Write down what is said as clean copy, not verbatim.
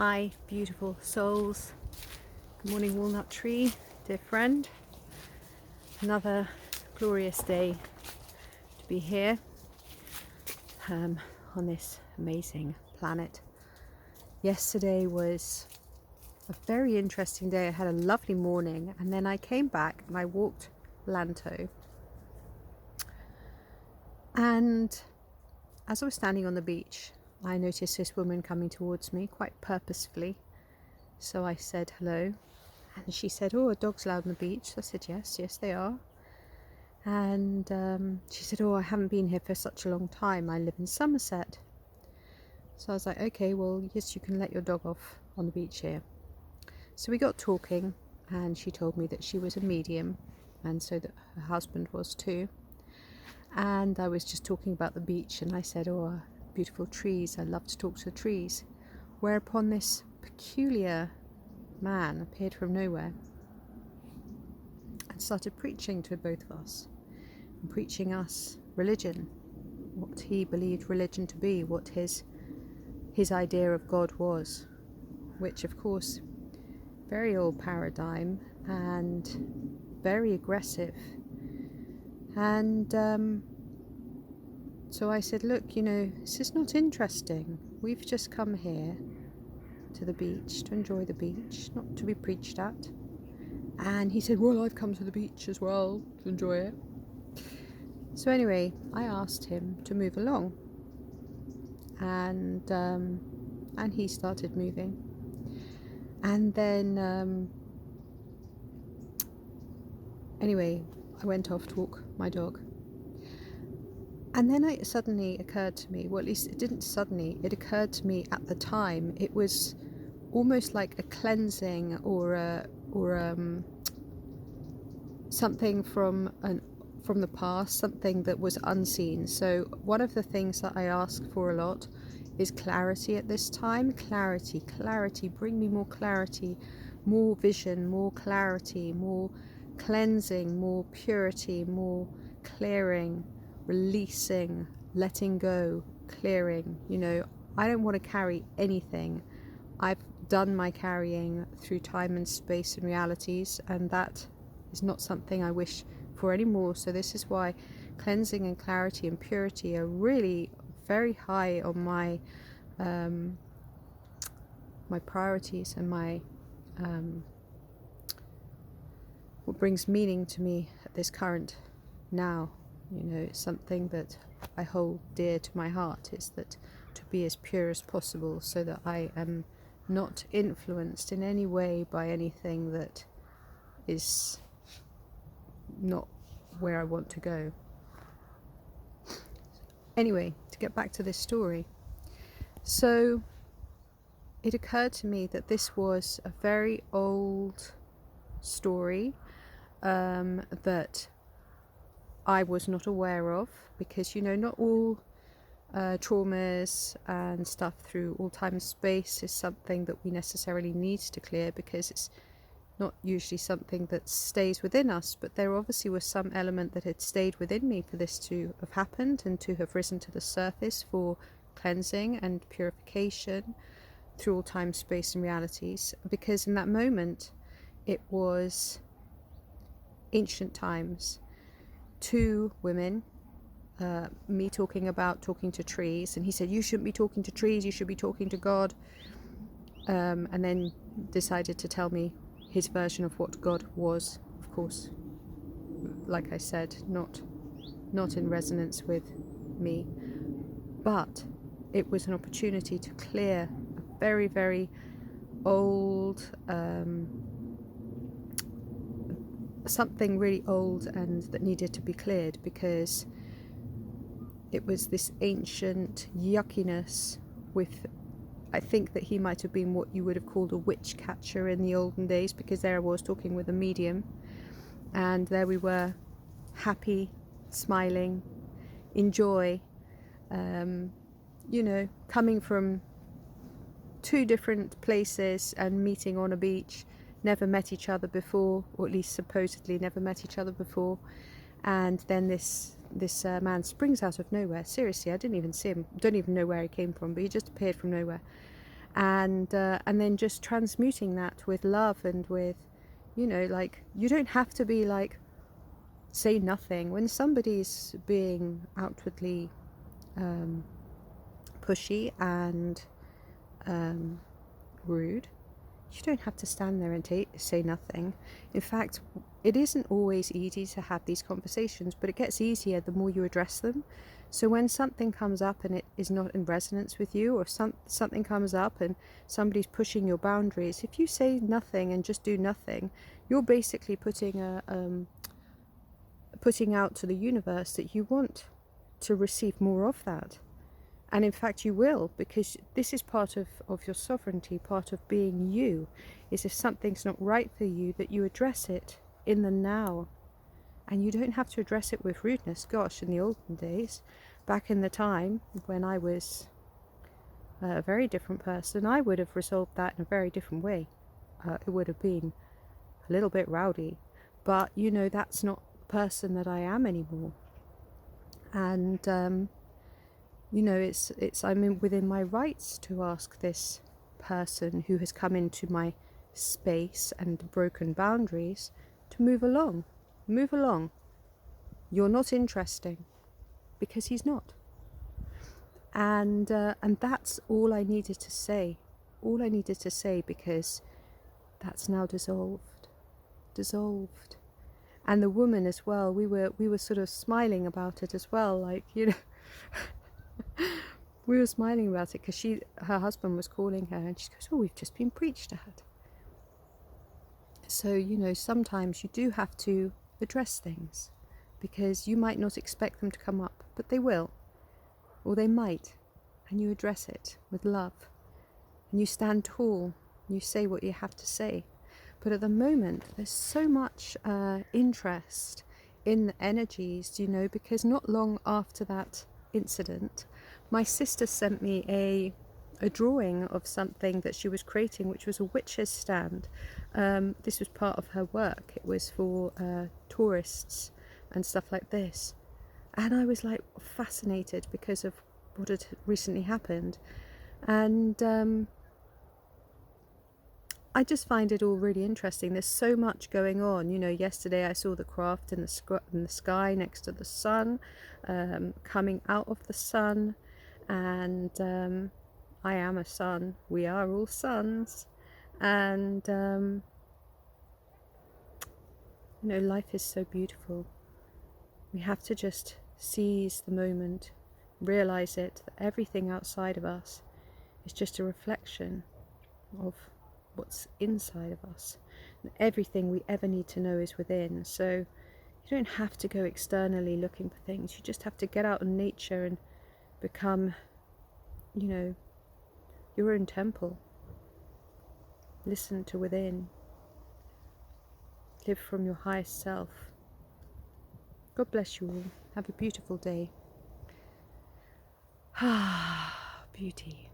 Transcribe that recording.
Hi, beautiful souls. Good morning, walnut tree, dear friend. Another glorious day to be here on this amazing planet. Yesterday was a very interesting day. I had a lovely morning, and then I came back and I walked Lanto. And as I was standing on the beach, I noticed this woman coming towards me quite purposefully. So I said hello, and she said, "Oh, are dogs allowed on the beach?" I said, yes, they are. And she said, "Oh, I haven't been here for such a long time. I live in Somerset." So I was like, "Okay, well, yes, you can let your dog off on the beach here." So we got talking, and she told me that she was a medium, and so that her husband was too. And I was just talking about the beach, and I said, "Oh, beautiful trees. I love to talk to the trees." Whereupon this peculiar man appeared from nowhere and started preaching to both of us, and preaching us religion, what he believed religion to be, what his idea of God was, which of course very old paradigm and very aggressive. And so I said, "Look, this is not interesting. We've just come here to the beach to enjoy the beach, not to be preached at." And he said, "Well, I've come to the beach as well to enjoy it." So anyway, I asked him to move along, and he started moving. And then anyway, I went off to walk my dog. And then it suddenly occurred to me, well, at least it didn't suddenly, it occurred to me at the time. It was almost like a cleansing or something from the past, something that was unseen. So one of the things that I ask for a lot is clarity at this time. Clarity, bring me more clarity, more vision, more clarity, more cleansing, more purity, more clearing, releasing, letting go, clearing. I don't want to carry anything. I've done my carrying through time and space and realities, and that is not something I wish for anymore. So this is why cleansing and clarity and purity are really very high on my my priorities and my what brings meaning to me at this current now. It's something that I hold dear to my heart, is that to be as pure as possible, so that I am not influenced in any way by anything that is not where I want to go. Anyway, to get back to this story. So it occurred to me that this was a very old story that I was not aware of, because not all traumas and stuff through all time and space is something that we necessarily need to clear, because it's not usually something that stays within us. But there obviously was some element that had stayed within me for this to have happened and to have risen to the surface for cleansing and purification through all time, space and realities. Because in that moment it was ancient times, two women, me talking to trees, and he said, "You shouldn't be talking to trees, you should be talking to God," and then decided to tell me his version of what God was. Of course, like I said, not in resonance with me, but it was an opportunity to clear a very, very old something really old and that needed to be cleared, because it was this ancient yuckiness with, I think that he might have been what you would have called a witch catcher in the olden days, because there I was talking with a medium, and there we were, happy, smiling, in joy, coming from two different places and meeting on a beach, never met each other before, or at least supposedly never met each other before. And then this man springs out of nowhere. Seriously, I didn't even see him, don't even know where he came from, but he just appeared from nowhere. and then just transmuting that with love and with, you know, like, you don't have to be like, say nothing when somebody's being outwardly pushy and rude. You don't have to stand there and say nothing. In fact, it isn't always easy to have these conversations, but it gets easier the more you address them. So when something comes up and it is not in resonance with you, or something comes up and somebody's pushing your boundaries, if you say nothing and just do nothing, you're basically putting out to the universe that you want to receive more of that. And in fact you will, because this is part of your sovereignty, part of being you, is if something's not right for you, that you address it in the now. And you don't have to address it with rudeness. Gosh, in the olden days, back in the time when I was a very different person, I would have resolved that in a very different way. It would have been a little bit rowdy, but you know, that's not the person that I am anymore. And you know, it's I'm within my rights to ask this person who has come into my space and broken boundaries to move along. Move along. You're not interesting, because he's not. And that's all I needed to say. All I needed to say, because that's now dissolved. And the woman as well, we were sort of smiling about it as well, like, you know. We were smiling about it because her husband was calling her, and she goes, "Oh, we've just been preached at." So, you know, sometimes you do have to address things, because you might not expect them to come up, but they will, or they might, and you address it with love, and you stand tall, and you say what you have to say. But at the moment, there's so much interest in the energies, you know, because not long after that incident, my sister sent me a drawing of something that she was creating, which was a witch's stand. This was part of her work. It was for tourists and stuff like this. And I was like fascinated because of what had recently happened. And I just find it all really interesting. There's so much going on. You know, yesterday I saw the craft in the sky next to the sun, coming out of the sun, and I am a sun. We are all suns, and you know, life is so beautiful. We have to just seize the moment, realize it, that everything outside of us is just a reflection of what's inside of us, and everything we ever need to know is within. So you don't have to go externally looking for things. You just have to get out in nature and become, you know, your own temple. Listen to within. Live from your highest self. God bless you all. Have a beautiful day. Ah, beauty.